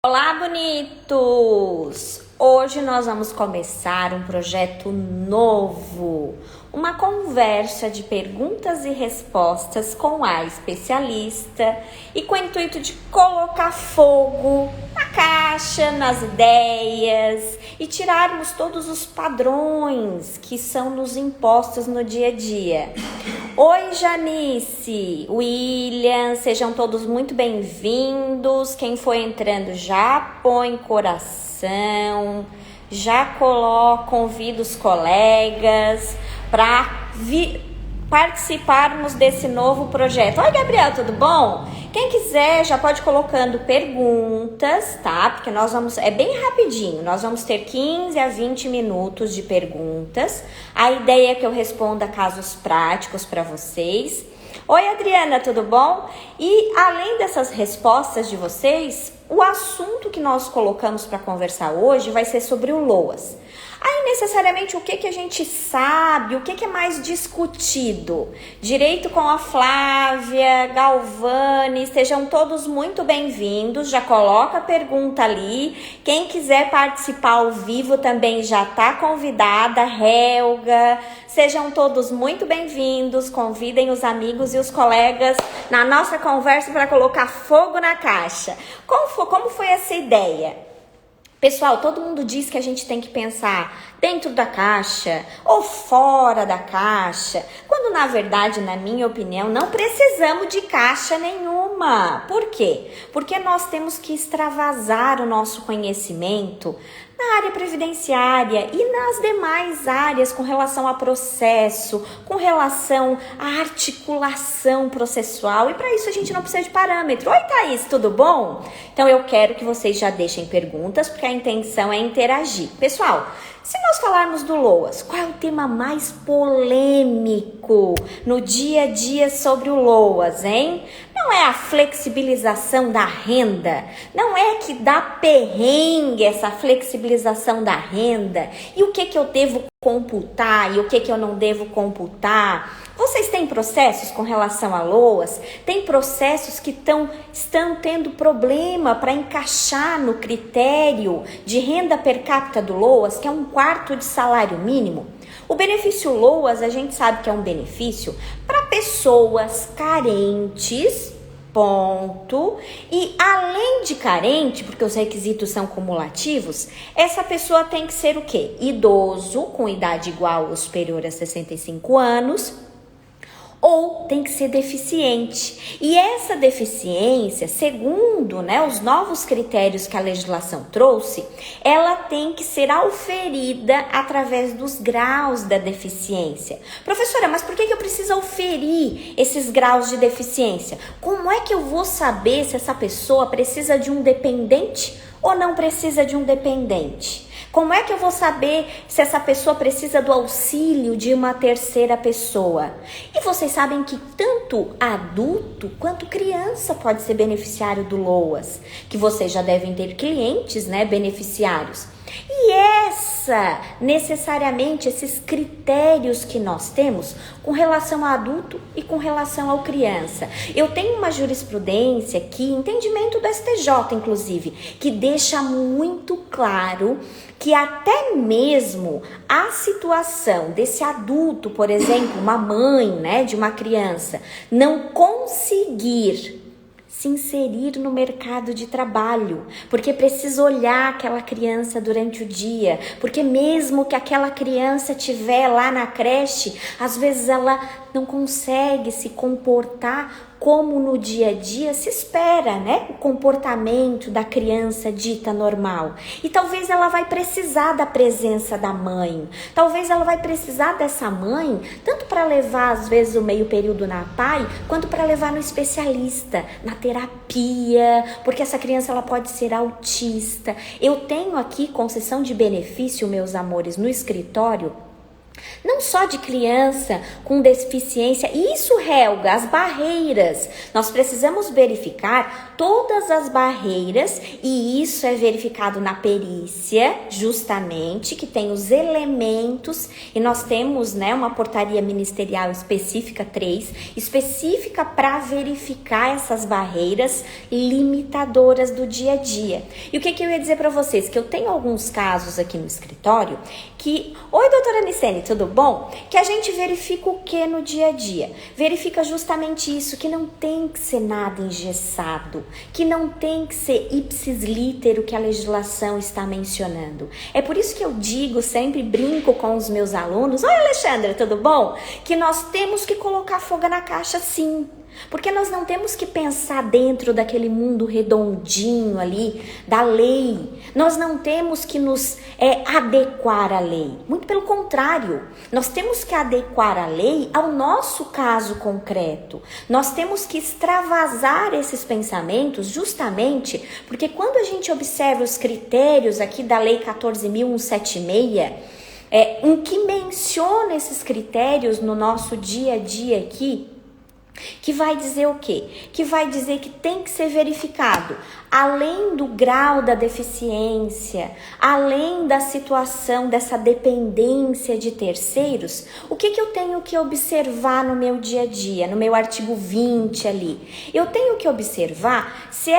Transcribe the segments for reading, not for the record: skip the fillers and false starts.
Olá, bonitos! Hoje nós vamos começar um projeto novo, uma conversa de perguntas e respostas com a especialista e com o intuito de colocar fogo na caixa, nas ideias e tirarmos todos os padrões que são nos impostos no dia a dia. Oi, Janice, William, sejam todos muito bem-vindos. Quem for entrando já põe coração, já convida os colegas para participarmos desse novo projeto. Oi, Gabriel, tudo bom? Quem quiser já pode ir colocando perguntas, tá? Porque é bem rapidinho, nós vamos ter 15 a 20 minutos de perguntas. A ideia é que eu responda casos práticos para vocês. Oi, Adriana, tudo bom? E além dessas respostas de vocês, o assunto que nós colocamos para conversar hoje vai ser sobre o LOAS. Aí, necessariamente, o que a gente sabe, o que é mais discutido? Direito com a Flávia, Galvani, sejam todos muito bem-vindos. Já coloca a pergunta ali. Quem quiser participar ao vivo também já está convidada. Helga, sejam todos muito bem-vindos. Convidem os amigos e os colegas na nossa conversa para colocar fogo na caixa. Como foi essa ideia? Pessoal, todo mundo diz que a gente tem que pensar dentro da caixa ou fora da caixa, quando na verdade, na minha opinião, não precisamos de caixa nenhuma. Por quê? Porque nós temos que extravasar o nosso conhecimento na área previdenciária e nas demais áreas com relação a processo, com relação à articulação processual, e para isso a gente não precisa de parâmetro. Oi, Thaís, tudo bom? Então eu quero que vocês já deixem perguntas, porque a intenção é interagir. Pessoal, se nós falarmos do LOAS, qual é o tema mais polêmico no dia a dia sobre o LOAS, hein? Não é a flexibilização da renda, não é que dá perrengue essa flexibilização da renda e o que eu devo computar e o que eu não devo computar. Vocês têm processos com relação a LOAS? Tem processos que estão tendo problema para encaixar no critério de renda per capita do LOAS, que é 1/4 de salário mínimo? O benefício LOAS, a gente sabe que é um benefício para pessoas carentes, ponto. E além de carente, porque os requisitos são cumulativos, essa pessoa tem que ser o quê? Idoso, com idade igual ou superior a 65 anos, ou tem que ser deficiente. E essa deficiência, segundo, os novos critérios que a legislação trouxe, ela tem que ser auferida através dos graus da deficiência. Professora, mas por que eu preciso auferir esses graus de deficiência? Como é que eu vou saber se essa pessoa precisa de um dependente ou não precisa de um dependente? Como é que eu vou saber se essa pessoa precisa do auxílio de uma terceira pessoa? E vocês sabem que tanto adulto quanto criança pode ser beneficiário do LOAS, que vocês já devem ter clientes, beneficiários. E necessariamente, esses critérios que nós temos com relação ao adulto e com relação ao criança. Eu tenho uma jurisprudência aqui, entendimento do STJ, inclusive, que deixa muito claro que até mesmo a situação desse adulto, por exemplo, uma mãe, de uma criança, não conseguir se inserir no mercado de trabalho, porque precisa olhar aquela criança durante o dia, porque mesmo que aquela criança estiver lá na creche, às vezes ela não consegue se comportar como no dia a dia se espera, o comportamento da criança dita normal. E talvez ela vai precisar da presença da mãe, talvez ela vai precisar dessa mãe, tanto para levar às vezes o meio período na PAI, quanto para levar no especialista, na terapia, porque essa criança ela pode ser autista. Eu tenho aqui concessão de benefício, meus amores, no escritório, Não só de criança com deficiência. Isso, Helga, as barreiras. Nós precisamos verificar todas as barreiras e isso é verificado na perícia, justamente, que tem os elementos e nós temos, né, uma portaria ministerial específica 3, específica para verificar essas barreiras limitadoras do dia a dia. E o que eu ia dizer para vocês? Que eu tenho alguns casos aqui no escritório que... Oi, doutora Nicene, tudo bom? Que a gente verifica o que no dia a dia? Verifica justamente isso, que não tem que ser nada engessado, que não tem que ser ipsis litero que a legislação está mencionando. É por isso que eu digo, sempre brinco com os meus alunos, oi Alexandra, tudo bom? Que nós temos que colocar fogo na caixa sim. Porque nós não temos que pensar dentro daquele mundo redondinho ali, da lei. Nós não temos que nos adequar à lei. Muito pelo contrário, nós temos que adequar a lei ao nosso caso concreto. Nós temos que extravasar esses pensamentos justamente porque quando a gente observa os critérios aqui da Lei 14.176, em que menciona esses critérios no nosso dia a dia aqui, que vai dizer o quê? Que vai dizer que tem que ser verificado, além do grau da deficiência, além da situação dessa dependência de terceiros, o que eu tenho que observar no meu dia a dia, no meu artigo 20 ali? Eu tenho que observar se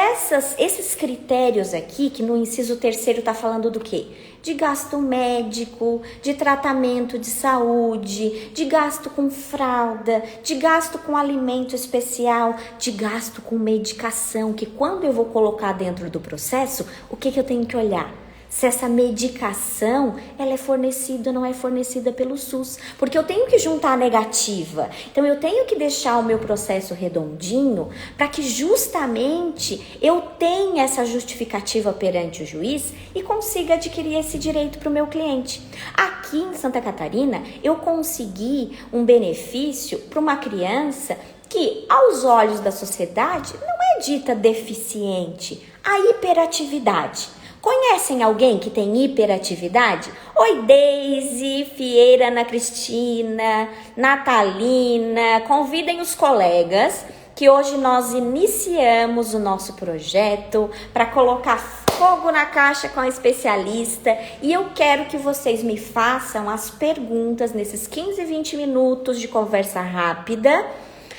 esses critérios aqui, que no inciso 3º está falando do quê? De gasto médico, de tratamento de saúde, de gasto com fralda, de gasto com alimento especial, de gasto com medicação, que quando eu vou colocar dentro do processo, o que eu tenho que olhar? Se essa medicação, ela é fornecida ou não é fornecida pelo SUS. Porque eu tenho que juntar a negativa. Então, eu tenho que deixar o meu processo redondinho para que justamente eu tenha essa justificativa perante o juiz e consiga adquirir esse direito para o meu cliente. Aqui em Santa Catarina, eu consegui um benefício para uma criança que, aos olhos da sociedade, não é dita deficiente, a hiperatividade. Conhecem alguém que tem hiperatividade? Oi, Deise, Fieira, Ana Cristina, Natalina, convidem os colegas que hoje nós iniciamos o nosso projeto para colocar fogo na caixa com a especialista e eu quero que vocês me façam as perguntas nesses 15, 20 minutos de conversa rápida,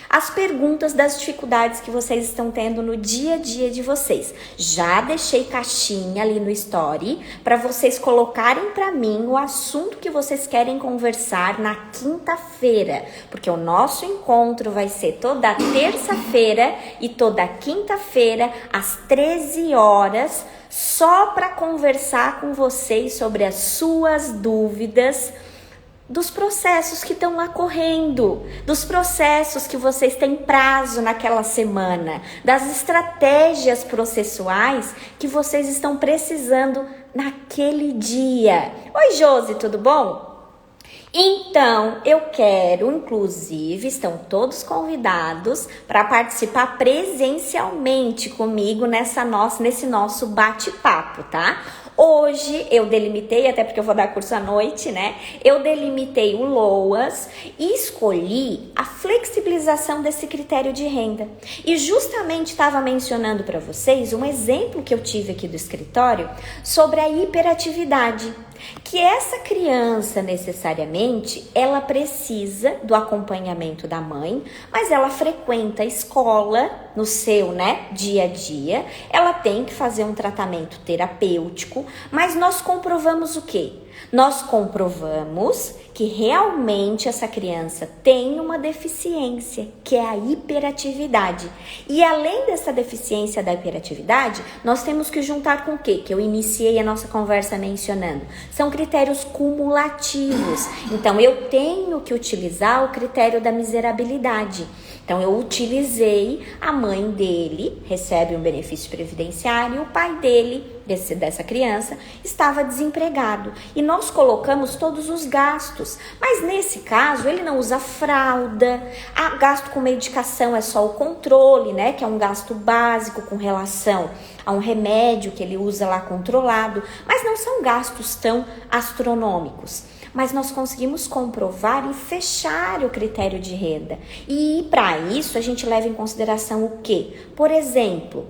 as perguntas das dificuldades que vocês estão tendo no dia a dia de vocês. Já deixei caixinha ali no story para vocês colocarem para mim o assunto que vocês querem conversar na quinta-feira, porque o nosso encontro vai ser toda terça-feira e toda quinta-feira às 13 horas, só para conversar com vocês sobre as suas dúvidas dos processos que estão lá correndo, dos processos que vocês têm prazo naquela semana, das estratégias processuais que vocês estão precisando naquele dia. Oi, Josi, tudo bom? Então, eu quero, inclusive, estão todos convidados para participar presencialmente comigo nesse nosso bate-papo, tá? Hoje eu delimitei, até porque eu vou dar curso à noite, né? Eu delimitei o LOAS e escolhi a flexibilização desse critério de renda. E justamente estava mencionando para vocês um exemplo que eu tive aqui do escritório sobre a hiperatividade. Que essa criança necessariamente, ela precisa do acompanhamento da mãe, mas ela frequenta a escola no seu, dia a dia, ela tem que fazer um tratamento terapêutico, mas nós comprovamos o quê? Nós comprovamos que realmente essa criança tem uma deficiência, que é a hiperatividade. E além dessa deficiência da hiperatividade, nós temos que juntar com o quê? Que eu iniciei a nossa conversa mencionando. São critérios cumulativos. Então, eu tenho que utilizar o critério da miserabilidade. Então, eu utilizei a mãe dele, recebe um benefício previdenciário, o pai dele, dessa criança, estava desempregado. E nós colocamos todos os gastos. Mas nesse caso, ele não usa fralda, gasto com medicação é só o controle, que é um gasto básico com relação a um remédio que ele usa lá controlado. Mas não são gastos tão astronômicos. mas nós conseguimos comprovar e fechar o critério de renda. E para isso a gente leva em consideração o quê? Por exemplo,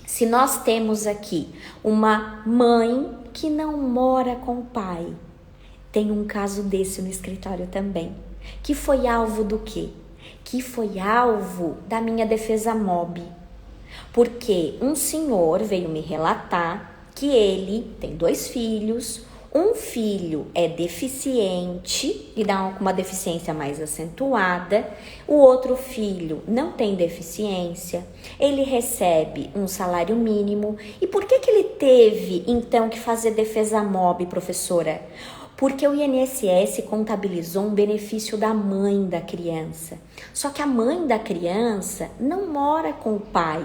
se nós temos aqui uma mãe que não mora com o pai, tem um caso desse no escritório também, que foi alvo do quê? Que foi alvo da minha defesa MOB, porque um senhor veio me relatar que ele tem 2 filhos, um filho é deficiente e dá uma deficiência mais acentuada, o outro filho não tem deficiência, ele recebe um salário mínimo. E por que ele teve então que fazer defesa MOB, professora? Porque o INSS contabilizou um benefício da mãe da criança. Só que a mãe da criança não mora com o pai.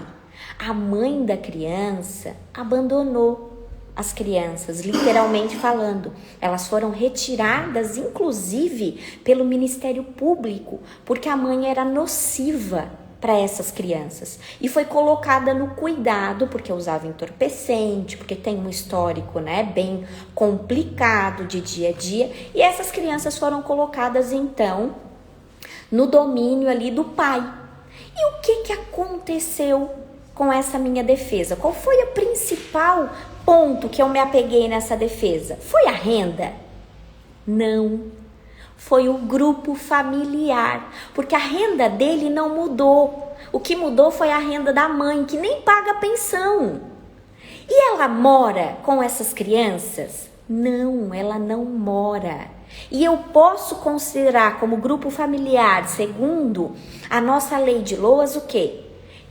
A mãe da criança abandonou as crianças, literalmente falando. Elas foram retiradas, inclusive, pelo Ministério Público, porque a mãe era nociva para essas crianças. E foi colocada no cuidado, porque usava entorpecente, porque tem um histórico, né, bem complicado de dia a dia. E essas crianças foram colocadas, então, no domínio ali do pai. E o que aconteceu com essa minha defesa? Qual foi o principal ponto que eu me apeguei nessa defesa? Foi a renda? Não. Foi o grupo familiar, porque a renda dele não mudou. O que mudou foi a renda da mãe, que nem paga pensão. E ela mora com essas crianças? Não, ela não mora. E eu posso considerar como grupo familiar, segundo a nossa lei de LOAS, o quê?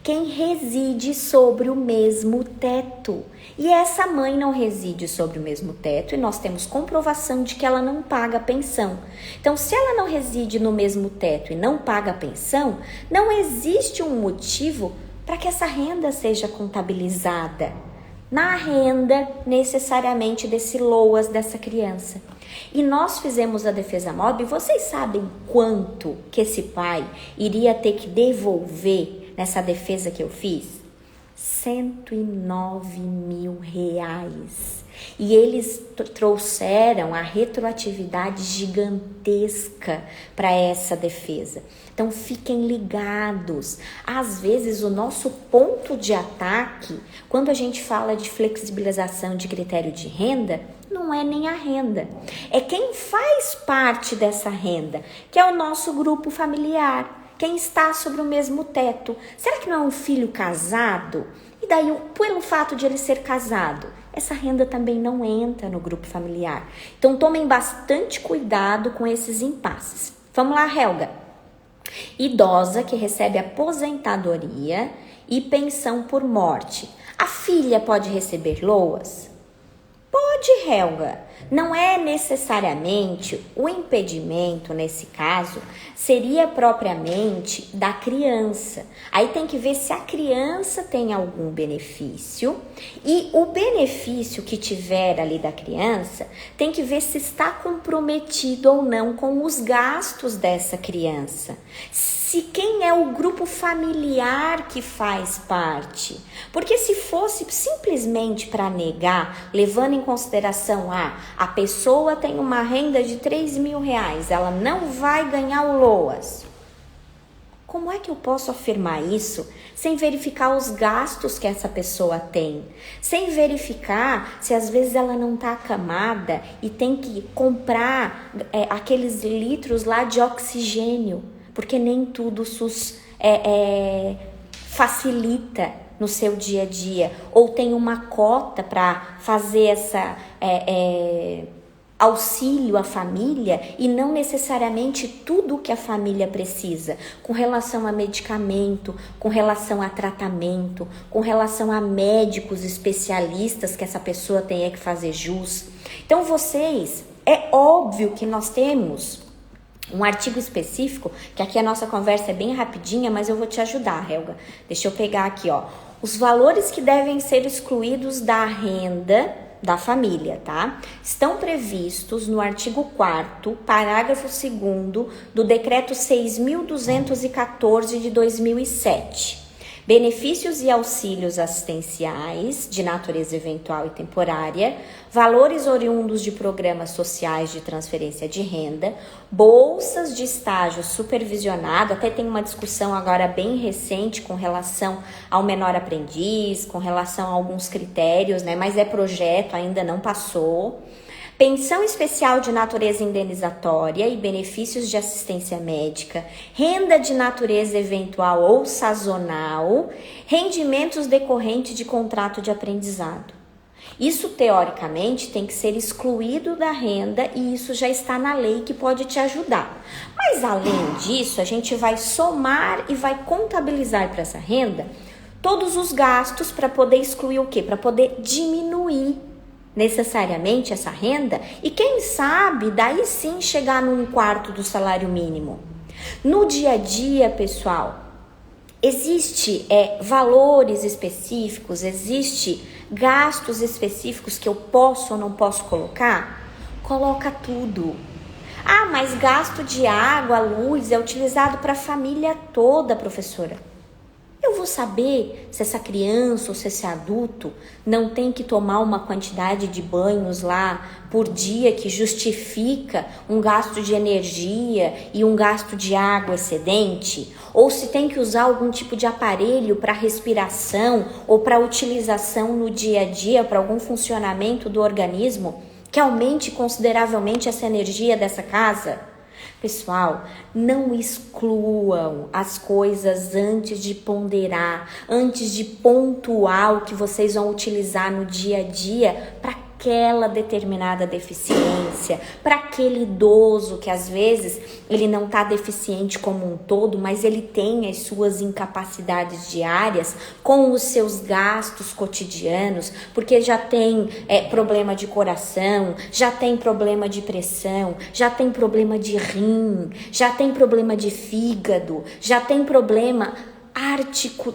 Quem reside sobre o mesmo teto. E essa mãe não reside sobre o mesmo teto e nós temos comprovação de que ela não paga pensão. Então, se ela não reside no mesmo teto e não paga pensão, não existe um motivo para que essa renda seja contabilizada na renda necessariamente desse LOAS dessa criança. E nós fizemos a defesa MOB. Vocês sabem quanto que esse pai iria ter que devolver nessa defesa que eu fiz? R$109 mil. E eles trouxeram a retroatividade gigantesca para essa defesa. Então fiquem ligados. Às vezes o nosso ponto de ataque, quando a gente fala de flexibilização de critério de renda, não é nem a renda. É quem faz parte dessa renda, que é o nosso grupo familiar. Quem está sobre o mesmo teto. Será que não é um filho casado? E daí, pelo fato de ele ser casado, essa renda também não entra no grupo familiar. Então, tomem bastante cuidado com esses impasses. Vamos lá, Helga. Idosa que recebe aposentadoria e pensão por morte. A filha pode receber LOAS? Pode, Helga. Não é necessariamente o impedimento, nesse caso, seria propriamente da criança. Aí tem que ver se a criança tem algum benefício e o benefício que tiver ali da criança tem que ver se está comprometido ou não com os gastos dessa criança. Se quem é o grupo familiar que faz parte. Porque se fosse simplesmente para negar, levando em consideração a pessoa tem uma renda de R$3 mil, ela não vai ganhar o LOAS. Como é que eu posso afirmar isso sem verificar os gastos que essa pessoa tem? Sem verificar se às vezes ela não está acamada e tem que comprar aqueles litros lá de oxigênio, porque nem tudo facilita no seu dia a dia, ou tem uma cota para fazer essa auxílio à família e não necessariamente tudo o que a família precisa, com relação a medicamento, com relação a tratamento, com relação a médicos especialistas que essa pessoa tenha que fazer jus. Então é óbvio que nós temos um artigo específico, que aqui a nossa conversa é bem rapidinha, mas eu vou te ajudar, Helga. Deixa eu pegar aqui, ó. Os valores que devem ser excluídos da renda da família, tá? Estão previstos no artigo 4º, parágrafo 2º do Decreto 6.214 de 2007. benefícios e auxílios assistenciais de natureza eventual e temporária, valores oriundos de programas sociais de transferência de renda, bolsas de estágio supervisionado, até tem uma discussão agora bem recente com relação ao menor aprendiz, com relação a alguns critérios, né? Mas é projeto, ainda não passou. Pensão especial de natureza indenizatória e benefícios de assistência médica, renda de natureza eventual ou sazonal, rendimentos decorrentes de contrato de aprendizado. Isso, teoricamente, tem que ser excluído da renda e isso já está na lei que pode te ajudar. Mas, além disso, a gente vai somar e vai contabilizar para essa renda todos os gastos para poder excluir o quê? Para poder diminuir necessariamente essa renda e quem sabe daí sim chegar num quarto do salário mínimo. No dia a dia, pessoal, existe valores específicos, existe gastos específicos que eu posso ou não posso colocar? Coloca tudo. Ah, mas gasto de água, luz é utilizado para a família toda, professora. Eu vou saber se essa criança ou se esse adulto não tem que tomar uma quantidade de banhos lá por dia que justifica um gasto de energia e um gasto de água excedente? Ou se tem que usar algum tipo de aparelho para respiração ou para utilização no dia a dia, para algum funcionamento do organismo que aumente consideravelmente essa energia dessa casa? Pessoal, não excluam as coisas antes de ponderar, antes de pontuar o que vocês vão utilizar no dia a dia para aquela determinada deficiência, para aquele idoso que às vezes ele não está deficiente como um todo, mas ele tem as suas incapacidades diárias com os seus gastos cotidianos, porque já tem problema de coração, já tem problema de pressão, já tem problema de rim, já tem problema de fígado, já tem problema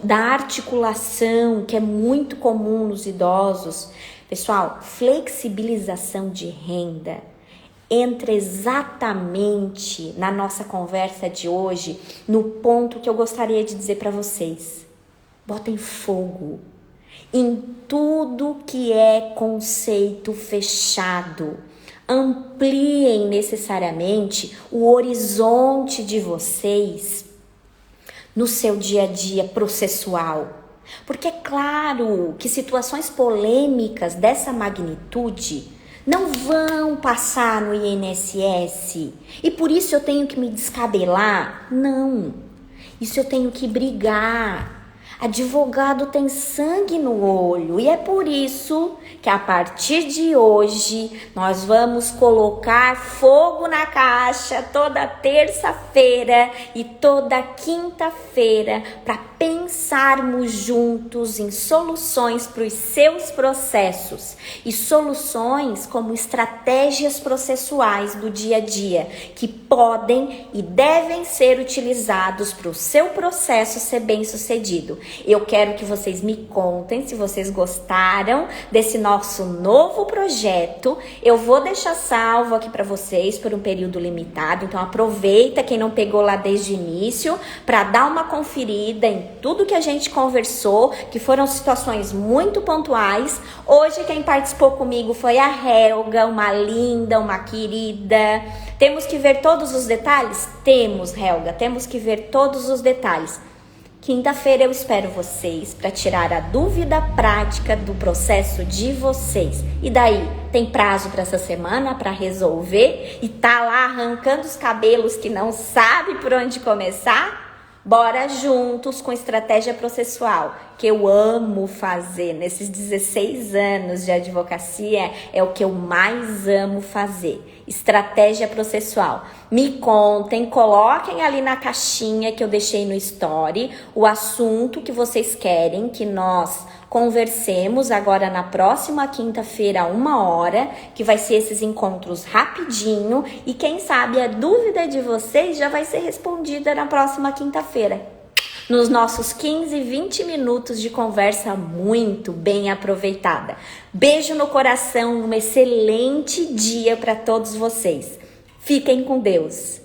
da articulação, que é muito comum nos idosos. Pessoal, flexibilização de renda entra exatamente na nossa conversa de hoje no ponto que eu gostaria de dizer para vocês. Botem fogo em tudo que é conceito fechado. Ampliem necessariamente o horizonte de vocês no seu dia a dia processual. Porque é claro que situações polêmicas dessa magnitude não vão passar no INSS e por isso eu tenho que me descabelar? Não, isso eu tenho que brigar. Advogado tem sangue no olho e é por isso que a partir de hoje nós vamos colocar fogo na caixa toda terça-feira e toda quinta-feira para pensarmos juntos em soluções para os seus processos e soluções como estratégias processuais do dia a dia que podem e devem ser utilizados para o seu processo ser bem sucedido. Eu quero que vocês me contem se vocês gostaram desse nosso novo projeto. Eu vou deixar salvo aqui para vocês por um período limitado, então aproveita quem não pegou lá desde o início para dar uma conferida em tudo que a gente conversou, que foram situações muito pontuais. Hoje quem participou comigo foi a Helga, uma linda, uma querida. Temos que ver todos os detalhes? Temos, Helga, temos que ver todos os detalhes. Quinta-feira eu espero vocês para tirar a dúvida prática do processo de vocês. E daí, tem prazo para essa semana para resolver e tá lá arrancando os cabelos que não sabe por onde começar? Bora juntos com estratégia processual, que eu amo fazer. Nesses 16 anos de advocacia, é o que eu mais amo fazer. Estratégia processual. Me contem, coloquem ali na caixinha que eu deixei no story o assunto que vocês querem que nós conversemos agora na próxima quinta-feira, 1h, que vai ser esses encontros rapidinho e quem sabe a dúvida de vocês já vai ser respondida na próxima quinta-feira. Nos nossos 15, 20 minutos de conversa muito bem aproveitada. Beijo no coração, um excelente dia para todos vocês. Fiquem com Deus.